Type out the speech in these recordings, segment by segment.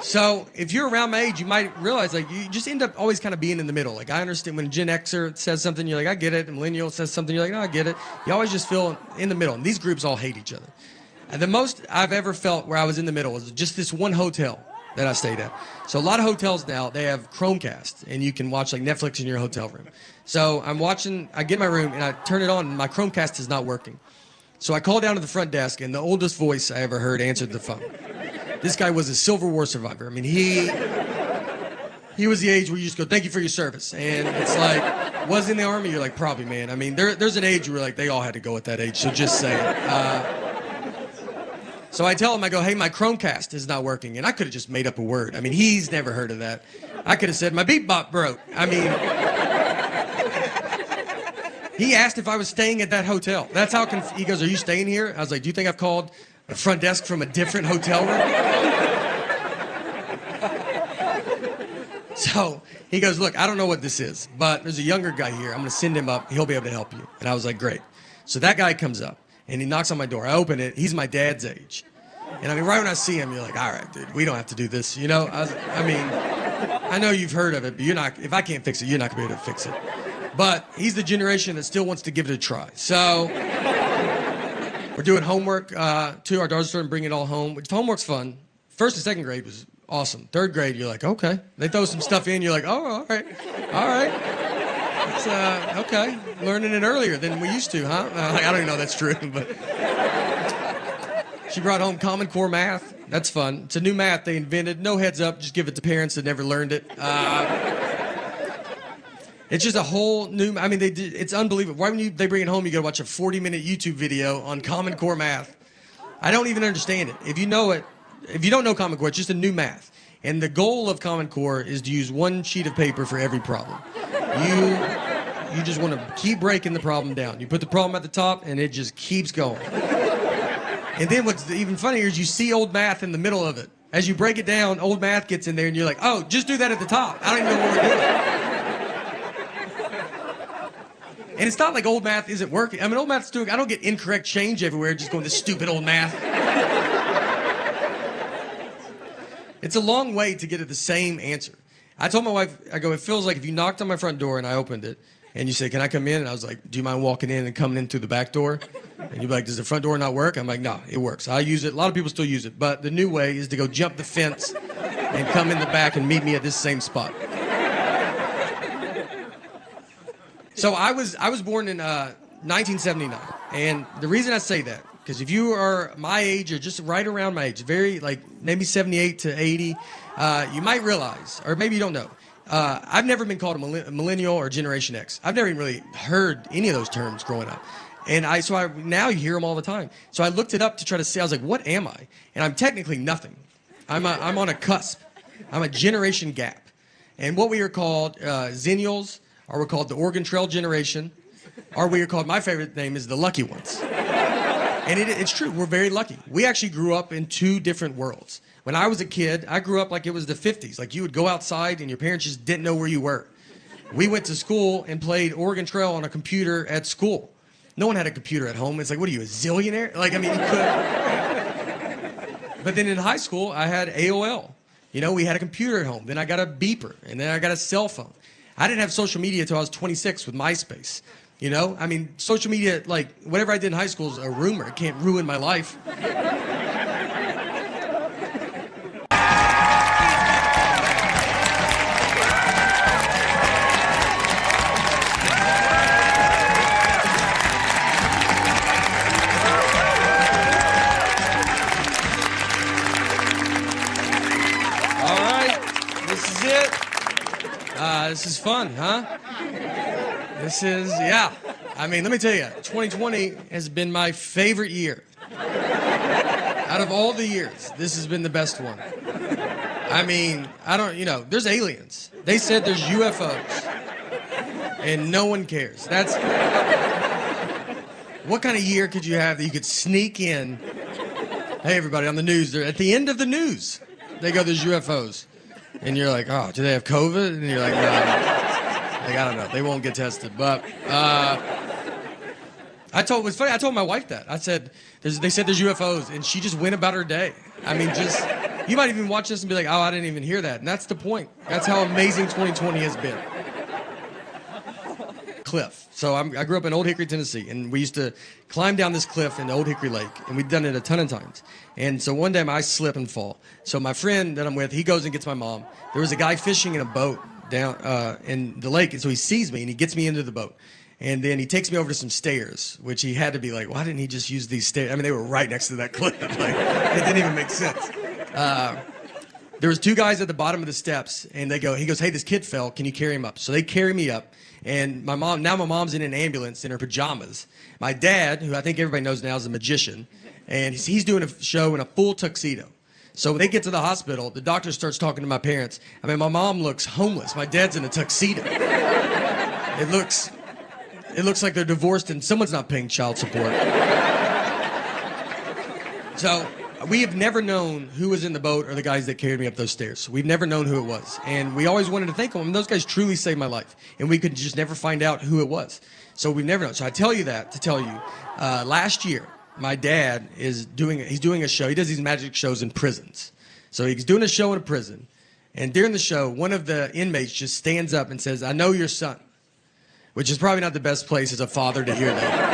So if you're around my age, you might realize like you just end up always kind of being in the middle. Like I understand when a Gen Xer says something, you're like, I get it. And millennial says something, you're like, no, I get it. You always just feel in the middle. And these groups all hate each other. And the most I've ever felt where I was in the middle was just this one hotel that I stayed at. So a lot of hotels now, they have Chromecast, and you can watch like Netflix in your hotel room. So I get in my room, and I turn it on, and my Chromecast is not working. So I call down to the front desk, and the oldest voice I ever heard answered the phone. This guy was a Civil War survivor. I mean, he was the age where you just go, thank you for your service. And it's like, was in the Army? You're like, probably, man. I mean, there's an age where like they all had to go at that age, so just say it. So I tell him, I go, hey, my Chromecast is not working. And I could have just made up a word. I mean, he's never heard of that. I could have said, my beep bop broke. I mean, he asked if I was staying at that hotel. That's how he goes, are you staying here? I was like, do you think I've called the front desk from a different hotel room? So he goes, look, I don't know what this is, but there's a younger guy here. I'm going to send him up. He'll be able to help you. And I was like, great. So that guy comes up. And he knocks on my door. I open it. He's my dad's age. And I mean, right when I see him, you're like, all right, dude, we don't have to do this. You know, I mean, I know you've heard of it, but you're not, if I can't fix it, you're not going to be able to fix it. But he's the generation that still wants to give it a try. So we're doing homework, too. Our daughter's starting to bring it all home, which homework's fun. First and second grade was awesome. Third grade, you're like, okay. They throw some stuff in, you're like, oh, all right, all right. It's, okay, learning it earlier than we used to, huh? I don't even know if that's true, but she brought home Common Core math. That's fun. It's a new math they invented. No heads up, just give it to parents that never learned it. It's just a whole new, I mean, it's unbelievable. Why when they bring it home, you go watch a 40-minute YouTube video on Common Core math. I don't even understand it. If you know it, if you don't know Common Core, it's just a new math. And the goal of Common Core is to use one sheet of paper for every problem. You just want to keep breaking the problem down. You put the problem at the top, and it just keeps going. And then what's even funnier is you see old math in the middle of it. As you break it down, old math gets in there, and you're like, oh, just do that at the top. I don't even know what we're doing. And it's not like old math isn't working. I mean, old math's doing, I don't get incorrect change everywhere just going, this stupid old math. It's a long way to get at the same answer. I told my wife, I go, it feels like if you knocked on my front door and I opened it, and you say, can I come in? And I was like, do you mind walking in and coming in through the back door? And you'd be like, does the front door not work? I'm like, no, it works. I use it. A lot of people still use it. But the new way is to go jump the fence and come in the back and meet me at this same spot. So I was born in 1979. And the reason I say that, because if you are my age or just right around my age, very like maybe 78 to 80, you might realize, or maybe you don't know, I've never been called a millennial or Generation X. I've never even really heard any of those terms growing up. And now you hear them all the time. So I looked it up to try to see, I was like, what am I? And I'm technically nothing. I'm on a cusp. I'm a generation gap. And what we are called, Zennials, or we're called the Oregon Trail generation, or we are called, my favorite name is the lucky ones. And it's true, we're very lucky. We actually grew up in two different worlds. When I was a kid, I grew up like it was the 50s. Like you would go outside and your parents just didn't know where you were. We went to school and played Oregon Trail on a computer at school. No one had a computer at home. It's like, what are you, a zillionaire? Like, I mean, you could. But then in high school, I had AOL. You know, we had a computer at home. Then I got a beeper. And then I got a cell phone. I didn't have social media until I was 26 with MySpace. You know, I mean, social media, like, whatever I did in high school is a rumor. It can't ruin my life. All right, this is it. This is fun, huh? This is, yeah. I mean, let me tell you, 2020 has been my favorite year. Out of all the years, this has been the best one. I mean, there's aliens. They said there's UFOs. And no one cares. What kind of year could you have that you could sneak in? Hey, everybody, on the news, they're at the end of the news, they go, there's UFOs. And you're like, oh, do they have COVID? And you're like, no. Like, I don't know. They won't get tested. But it was funny. I told my wife that. I said, they said there's UFOs. And she just went about her day. I mean, just You might even watch this and be like, oh, I didn't even hear that. And that's the point. That's how amazing 2020 has been. Cliff. So I grew up in Old Hickory, Tennessee, and we used to climb down this cliff in the Old Hickory Lake, and we'd done it a ton of times. And so one day I slip and fall. So my friend that I'm with, he goes and gets my mom. There was a guy fishing in a boat down in the lake, and so he sees me, and he gets me into the boat. And then he takes me over to some stairs, which he had to be like, why didn't he just use these stairs? I mean, they were right next to that cliff. Like, it didn't even make sense. There was two guys at the bottom of the steps, and he goes, hey, this kid fell. Can you carry him up? So they carry me up. And my mom's in an ambulance in her pajamas. My dad, who I think everybody knows now is a magician, and he's doing a show in a full tuxedo. So when they get to the hospital, the doctor starts talking to my parents. I mean, my mom looks homeless. My dad's in a tuxedo. It looks like they're divorced and someone's not paying child support. So we have never known who was in the boat or the guys that carried me up those stairs. We've never known who it was. And we always wanted to thank them. I mean, those guys truly saved my life. And we could just never find out who it was. So we've never known. So I tell you that to tell you, last year, my dad he's doing a show. He does these magic shows in prisons. So he's doing a show in a prison. And during the show, one of the inmates just stands up and says, I know your son. Which is probably not the best place as a father to hear that.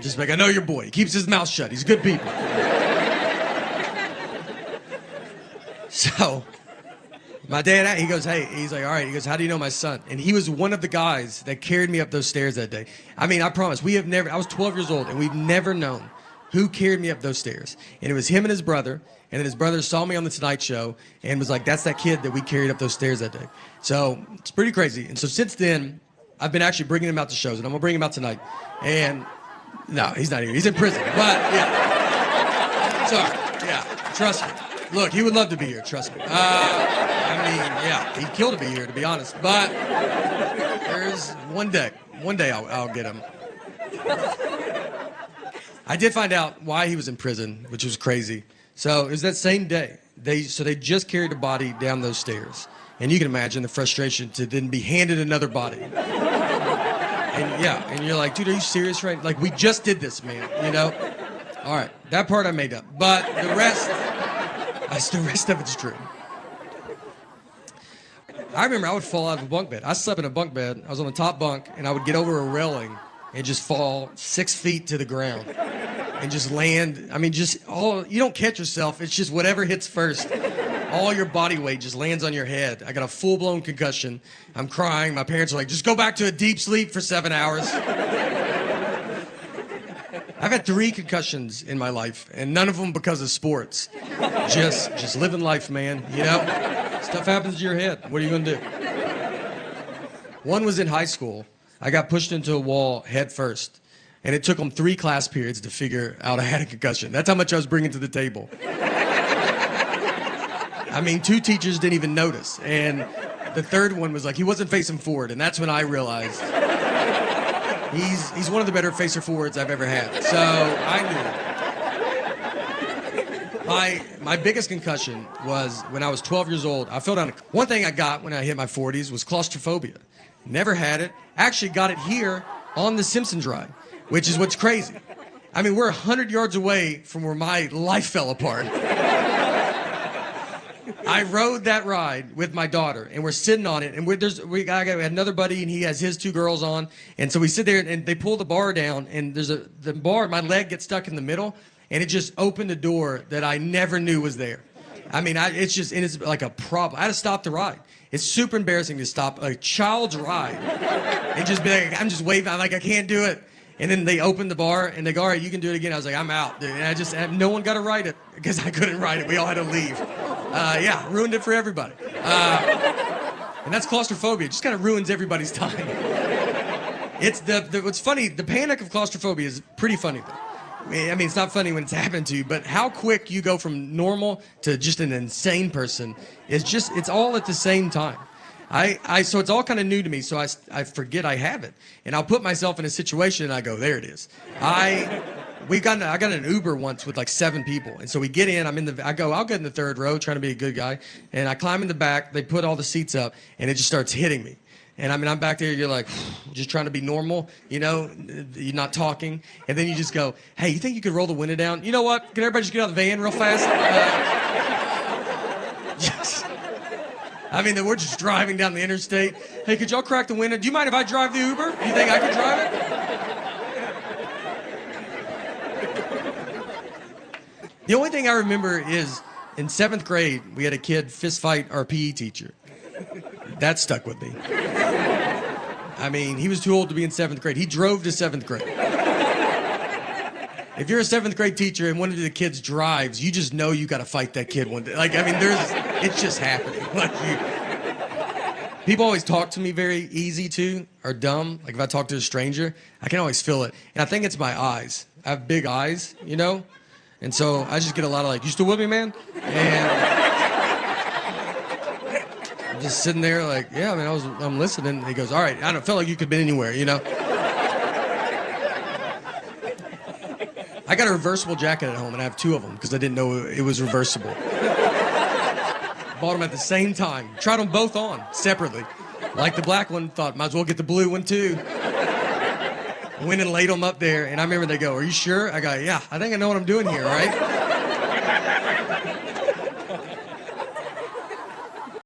Just like, I know your boy. He keeps his mouth shut. He's good people. So, my dad, he goes, hey, he's like, all right. He goes, how do you know my son? And he was one of the guys that carried me up those stairs that day. I mean, I promise, I was 12 years old, and we've never known who carried me up those stairs. And it was him and his brother. And then his brother saw me on the Tonight Show and was like, that's that kid that we carried up those stairs that day. So it's pretty crazy. And so since then, I've been actually bringing him out to shows, and I'm going to bring him out tonight. And no, he's not here. He's in prison. But yeah. Sorry. Yeah. Trust me. Look, he would love to be here. Trust me. I mean, yeah, he'd kill to be here, to be honest. But there's one day I'll get him. I did find out why he was in prison, which was crazy. So it was that same day. They just carried a body down those stairs. And you can imagine the frustration to then be handed another body. And you're like, dude, are you serious, right? Like, we just did this, man, you know? All right, that part I made up. But the rest of it's true. I remember I would fall out of a bunk bed. I slept in a bunk bed. I was on the top bunk, and I would get over a railing and just fall 6 feet to the ground. And just land, I mean, you don't catch yourself. It's just whatever hits first. All your body weight just lands on your head. I got a full-blown concussion. I'm crying. My parents are like, just go back to a deep sleep for 7 hours. I've had 3 concussions in my life, and none of them because of sports. Just living life, man, you know? Stuff happens to your head. What are you going to do? One was in high school. I got pushed into a wall head first. And it took them 3 class periods to figure out I had a concussion. That's how much I was bringing to the table. I mean, 2 teachers didn't even notice. And the third one was like, he wasn't facing forward. And that's when I realized he's one of the better facer forwards I've ever had. So I knew. My biggest concussion was when I was 12 years old. I fell down. One thing I got when I hit my 40s was claustrophobia. Never had it. Actually got it here on the Simpsons ride. Which is what's crazy. I mean, we're 100 yards away from where my life fell apart. I rode that ride with my daughter, and we're sitting on it, and we had another buddy, and he has his 2 girls on, and so we sit there, and they pull the bar down, and the bar, my leg gets stuck in the middle, and it just opened a door that I never knew was there. I mean, it's like a problem. I had to stop the ride. It's super embarrassing to stop a child's ride and just be like, I'm just waving, I'm like, I can't do it. And then they opened the bar, and they go, all right, you can do it again. I was like, I'm out, dude. And no one got to ride it because I couldn't ride it. We all had to leave. Ruined it for everybody. And that's claustrophobia. It just kind of ruins everybody's time. It's what's funny, the panic of claustrophobia is pretty funny, though. I mean, it's not funny when it's happened to you, but how quick you go from normal to just an insane person it's all at the same time. So it's all kind of new to me, so I forget I have it. And I'll put myself in a situation and I go, there it is. I got an Uber once with like 7 people. And so we get in, I'll get in the 3rd row trying to be a good guy. And I climb in the back, they put all the seats up, and it just starts hitting me. And I mean, I'm back there, you're like, just trying to be normal, you know, you're not talking. And then you just go, hey, you think you could roll the window down? You know what? Can everybody just get out of the van real fast? Yes. I mean, we're just driving down the interstate. Hey, could y'all crack the window? Do you mind if I drive the Uber? Do you think I could drive it? The only thing I remember is in 7th grade, we had a kid fist fight our PE teacher. That stuck with me. I mean, he was too old to be in 7th grade. He drove to 7th grade. If you're a 7th grade teacher and one of the kids drives, you just know you got to fight that kid one day. Like, I mean, it's just happening. Like, people always talk to me very easy too, or dumb. Like if I talk to a stranger, I can always feel it. And I think it's my eyes. I have big eyes, you know? And so I just get a lot of like, you still with me, man? And I'm just sitting there like, yeah, man, I'm listening. And he goes, all right, I don't feel like you could have been anywhere, you know? I got a reversible jacket at home, and I have 2 of them because I didn't know it was reversible. Bought them at the same time. Tried them both on separately. Like the black one, thought might as well get the blue one too. Went and laid them up there, and I remember they go, are you sure? I go, yeah, I think I know what I'm doing here, right?